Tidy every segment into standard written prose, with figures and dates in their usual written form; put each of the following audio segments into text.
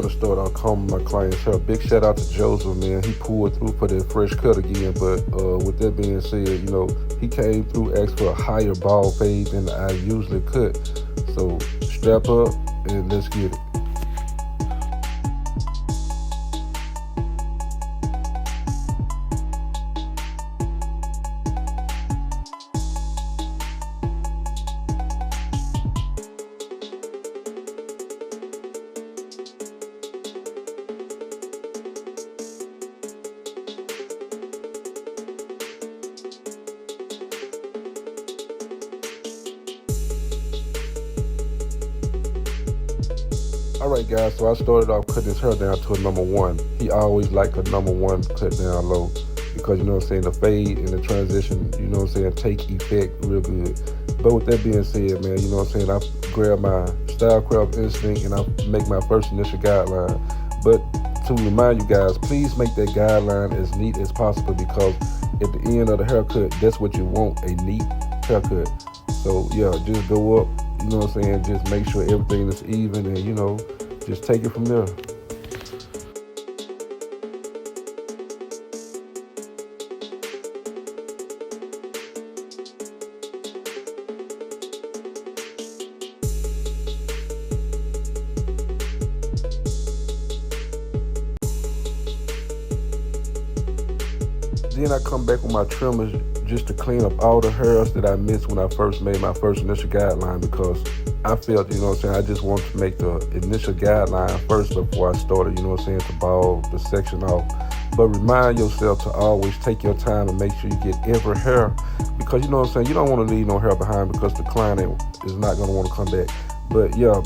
gonna start off combing my client's hair. Big shout out to Joseph, man. He pulled through for that fresh cut again. But with that being said, he came through, asked for a higher bald fade than I usually cut. So strap up and let's get it. Alright guys, so I started off cutting his hair down to a number 1. He always liked a number 1 cut down low because, the fade and the transition, take effect real good. But with that being said, man, I grab my style craft instinct and I make my first initial guideline. But to remind you guys, please make that guideline as neat as possible because at the end of the haircut, that's what you want, a neat haircut. So yeah, just go up, just make sure everything is even and, just take it from there. Then I come back with my trimmers just to clean up all the hairs that I missed when I first made my first initial guideline because I felt, I just wanted to make the initial guideline first before I started, to bald the section off. But remind yourself to always take your time and make sure you get every hair because, you don't want to leave no hair behind because the client is not going to want to come back. But yeah,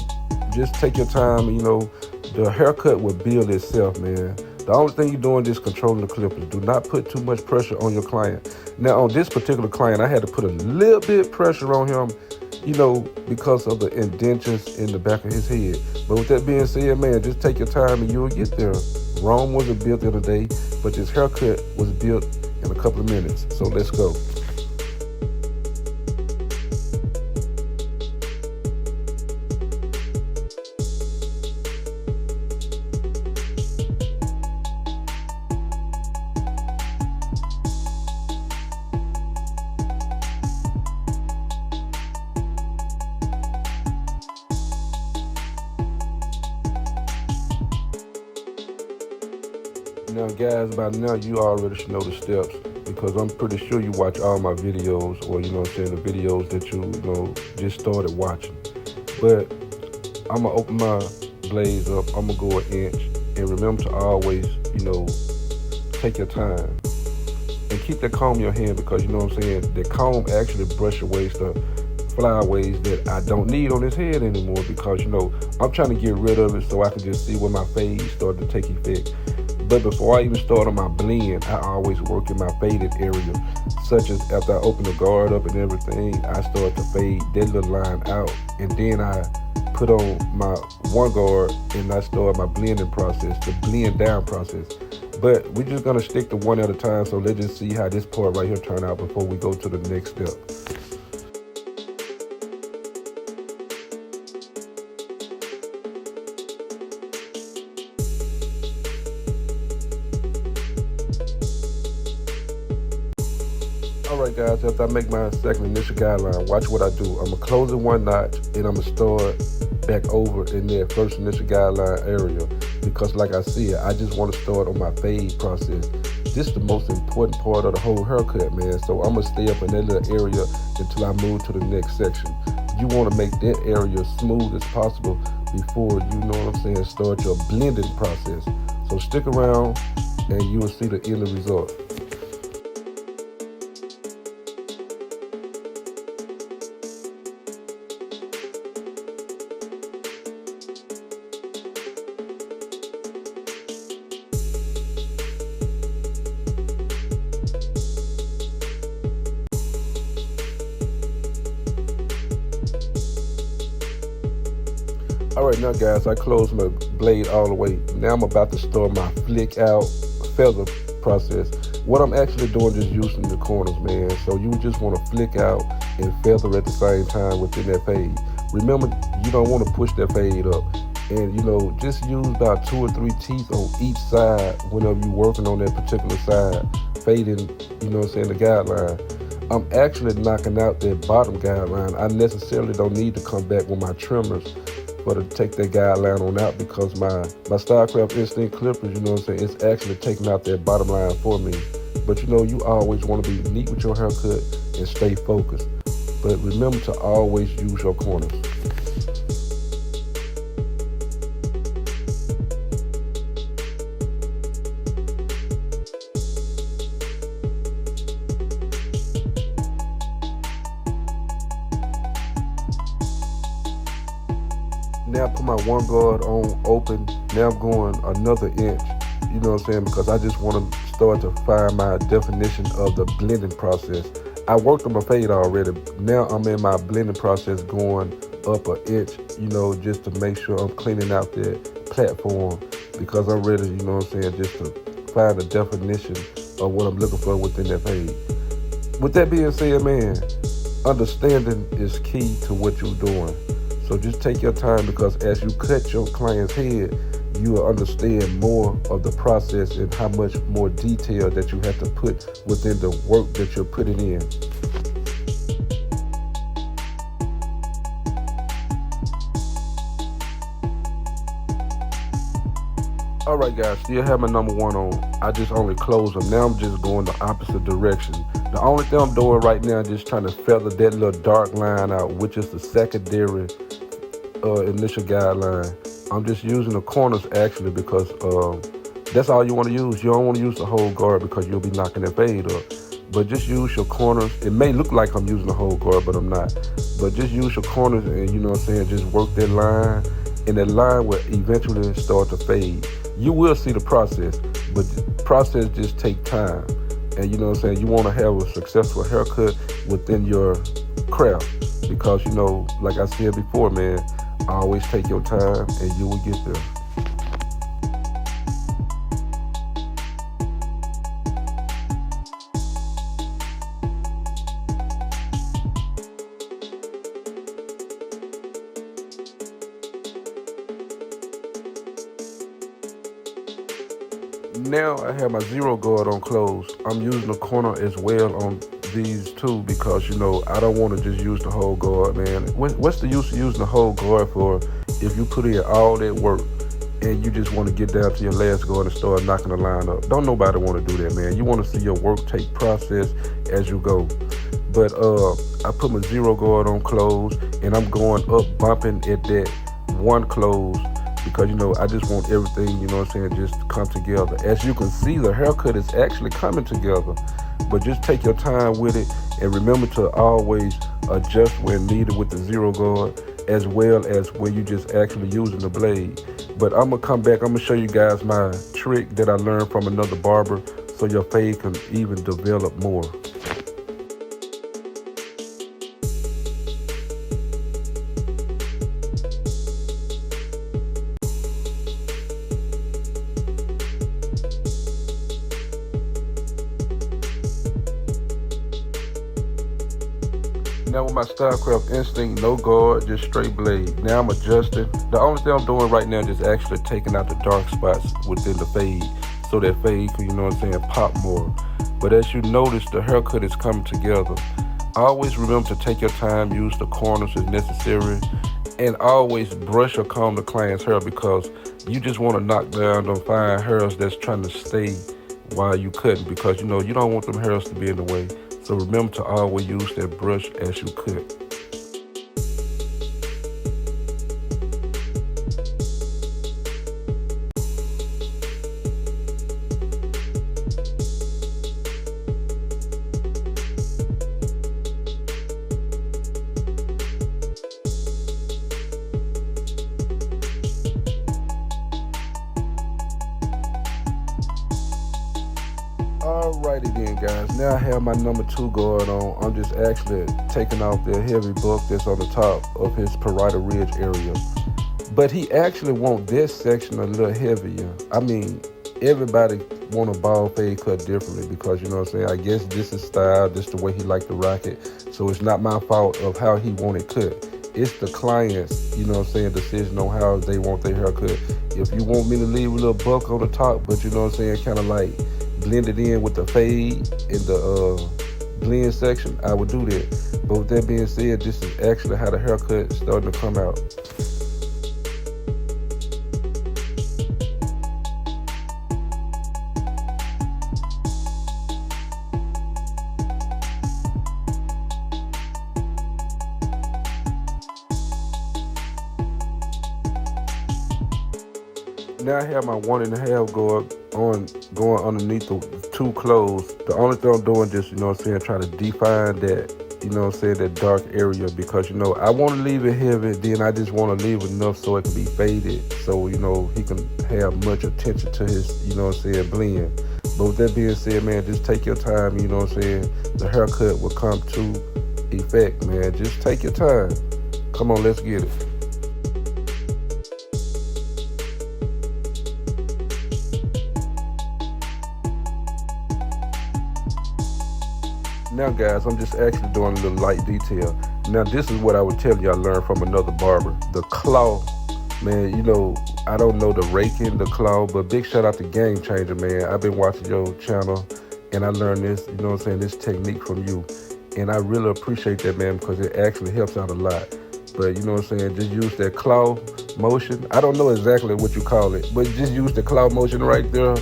just take your time, the haircut will build itself, man. The only thing you're doing is controlling the clippers. Do not put too much pressure on your client. Now, on this particular client, I had to put a little bit pressure on him, because of the indentions in the back of his head. But with that being said, man, just take your time and you'll get there. Rome wasn't built in a day, but this haircut was built in a couple of minutes. So let's go. Now guys, by now you already should know the steps because I'm pretty sure you watch all my videos or the videos that you just started watching. But I'm gonna open my blades up, I'm gonna go an inch, and remember to always, take your time and keep that comb in your hand because the comb actually brush away the flyaways that I don't need on his head anymore because I'm trying to get rid of it so I can just see where my fade started to take effect. But before I even start on my blend, I always work in my faded area, such as after I open the guard up and everything, I start to fade that little line out. And then I put on my one guard and I start my blending process, the blend down process. But we're just gonna stick to one at a time, so let's just see how this part right here turn out before we go to the next step. Alright guys, after I make my second initial guideline, watch what I do. I'm going to close it one notch and I'm going to start back over in that first initial guideline area because like I said, I just want to start on my fade process. This is the most important part of the whole haircut, man. So I'm going to stay up in that little area until I move to the next section. You want to make that area smooth as possible before start your blending process. So stick around and you will see the end result. Alright now guys, I closed my blade all the way. Now I'm about to start my flick out feather process. What I'm actually doing is using the corners, man. So you just want to flick out and feather at the same time within that fade. Remember, you don't want to push that fade up. And just use about 2 or 3 teeth on each side whenever you're working on that particular side, fading, the guideline. I'm actually knocking out that bottom guideline. I necessarily don't need to come back with my trimmers for to take that guideline on out, because my Stylecraft Instinct clippers, it's actually taking out that bottom line for me. But you always want to be neat with your haircut and stay focused. But remember to always use your corners. Now I put my one guard on open. Now I'm going another inch, because I just want to start to find my definition of the blending process. I worked on my fade already. Now I'm in my blending process going up an inch, just to make sure I'm cleaning out that platform, because I'm ready, just to find the definition of what I'm looking for within that fade. With that being said, man, understanding is key to what you're doing. So just take your time, because as you cut your client's head, you will understand more of the process and how much more detail that you have to put within the work that you're putting in. All right, guys, still have my number one on. I just only close them. Now I'm just going the opposite direction. The only thing I'm doing right now is just trying to feather that little dark line out, which is the secondary initial guideline. I'm just using the corners actually, because that's all you want to use. You don't want to use the whole guard, because you'll be knocking that fade up. But just use your corners. It may look like I'm using the whole guard, but I'm not. But just use your corners and just work that line, and that line will eventually start to fade. You will see the process, but the process just take time. And you want to have a successful haircut within your craft, because like I said before, man, always take your time and you will get there. Now I have my zero guard on close. I'm using the corner as well on these two, because I don't want to just use the whole guard, man. What's the use of using the whole guard for if you put in all that work and you just want to get down to your last guard and start knocking the line up? Don't nobody want to do that, man. You want to see your work take process as you go. But I put my zero guard on close, and I'm going up bumping at that one close, because I just want everything, just to come together. As you can see, the haircut is actually coming together. But just take your time with it, and remember to always adjust when needed with the zero guard, as well as when you just actually using the blade. But I'm gonna come back, I'm gonna show you guys my trick that I learned from another barber, so your fade can even develop more. Now with my Stylecraft Instinct, no guard, just straight blade. Now I'm adjusting. The only thing I'm doing right now is actually taking out the dark spots within the fade, so that fade can, pop more. But as you notice, the haircut is coming together. Always remember to take your time, use the corners as necessary, and always brush or comb the client's hair, because you just want to knock down them fine hairs that's trying to stay while you cutting, because you don't want them hairs to be in the way. So remember to always use that brush as you cut. Alrighty then, guys. Now I have my number 2 guard on. I'm just actually taking off the heavy buck that's on the top of his parietal ridge area. But he actually wants this section a little heavier. I mean, everybody want a bald fade cut differently, because I guess this is style, this is the way he like to rock it. So it's not my fault of how he want it cut. it's the client's, you know what I'm saying, decision on how they want their haircut. If you want me to leave a little buck on the top, but you know what I'm saying, kind of like blend it in with the fade in the blend section, I would do that. But with that being said, this is actually how the haircut is starting to come out. Now I have my 1.5 going underneath the two clothes. The only thing I'm doing just, you know what I'm saying, trying to define that, you know what I'm saying, that dark area, because, you know, I want to leave it heavy, then I just want to leave enough so it can be faded, so, you know, he can have much attention to his, you know what I'm saying, blend. But with that being said, man, just take your time, you know what I'm saying, the haircut will come to effect, man. Just take your time. Come on, let's get it. Now guys, I'm just actually doing a little light detail. Now this is what I would tell you I learned from another barber. The claw, man, you know, I don't know the raking, the claw, but big shout out to Gamechanger, man. I've been watching your channel and I learned this, you know what I'm saying, this technique from you. And I really appreciate that, man, because it actually helps out a lot. But you know what I'm saying, just use that claw motion. I don't know exactly what you call it, but just use the claw motion right there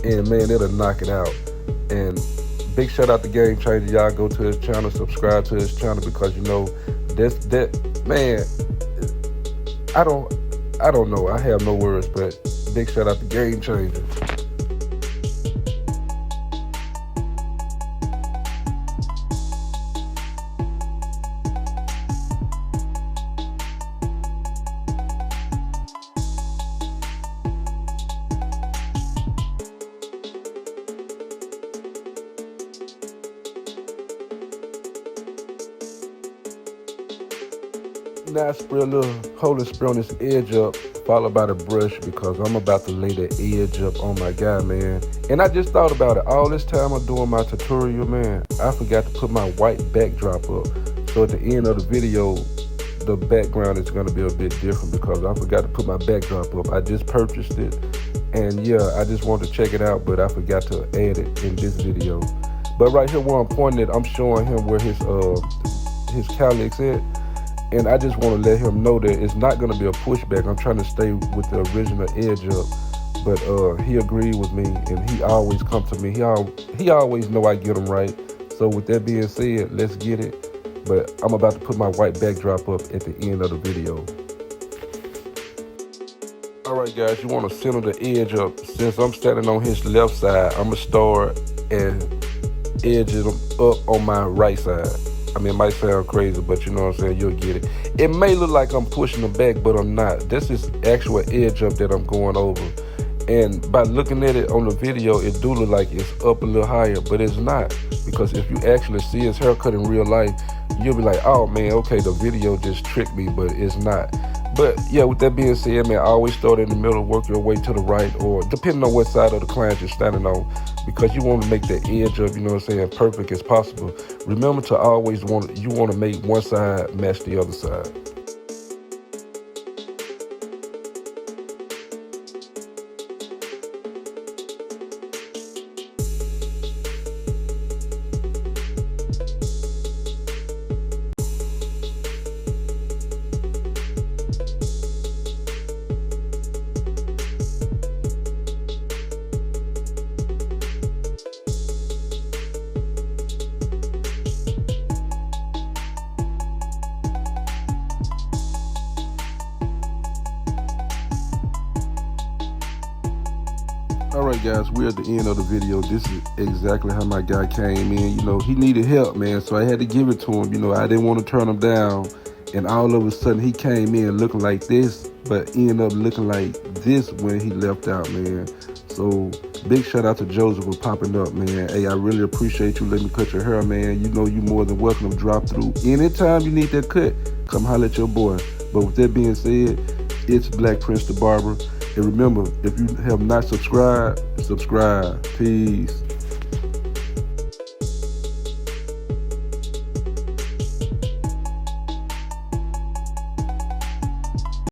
and man, it'll knock it out. And big shout out to Gamechanger. Y'all go to his channel, subscribe to his channel, because you know that man, I don't know. I have no words, but big shout out to Gamechanger. Now I spray a little holy spray on this edge up, followed by the brush, because I'm about to lay the edge up on my guy, man. And I just thought about it. All this time I'm doing my tutorial, man, I forgot to put my white backdrop up. So at the end of the video, the background is gonna be a bit different because I forgot to put my backdrop up. I just purchased it, and yeah, I just wanted to check it out, but I forgot to add it in this video. But right here where I'm pointing it, I'm showing him where his calyx at. And I just want to let him know that it's not going to be a pushback. I'm trying to stay with the original edge up. But he agreed with me, and he always come to me. He always know I get him right. So with that being said, let's get it. But I'm about to put my white backdrop up at the end of the video. All right, guys, you want to center the edge up. Since I'm standing on his left side, I'm going to start and edge him up on my right side. I mean, it might sound crazy, but you know what I'm saying, you'll get it. It may look like I'm pushing them back, but I'm not. This is actual edge up that I'm going over. And by looking at it on the video, it do look like it's up a little higher, but it's not. Because if you actually see his haircut in real life, you'll be like, oh man, okay, the video just tricked me, but it's not. But yeah, with that being said, man, always start in the middle, work your way to the right, or depending on what side of the client you're standing on, because you want to make the edge of, you know what I'm saying, perfect as possible. Remember to always want to make one side match the other side. Alright guys, we're at the end of the video. This is exactly how my guy came in. You know, he needed help, man, so I had to give it to him. You know, I didn't want to turn him down. And all of a sudden, he came in looking like this, but ended up looking like this when he left out, man. So, big shout out to Joseph for popping up, man. Hey, I really appreciate you letting me cut your hair, man. You know you're more than welcome to drop through. Anytime you need that cut, come holler at your boy. But with that being said, it's Black Prince the Barber. And remember, if you have not subscribed, subscribe. Peace.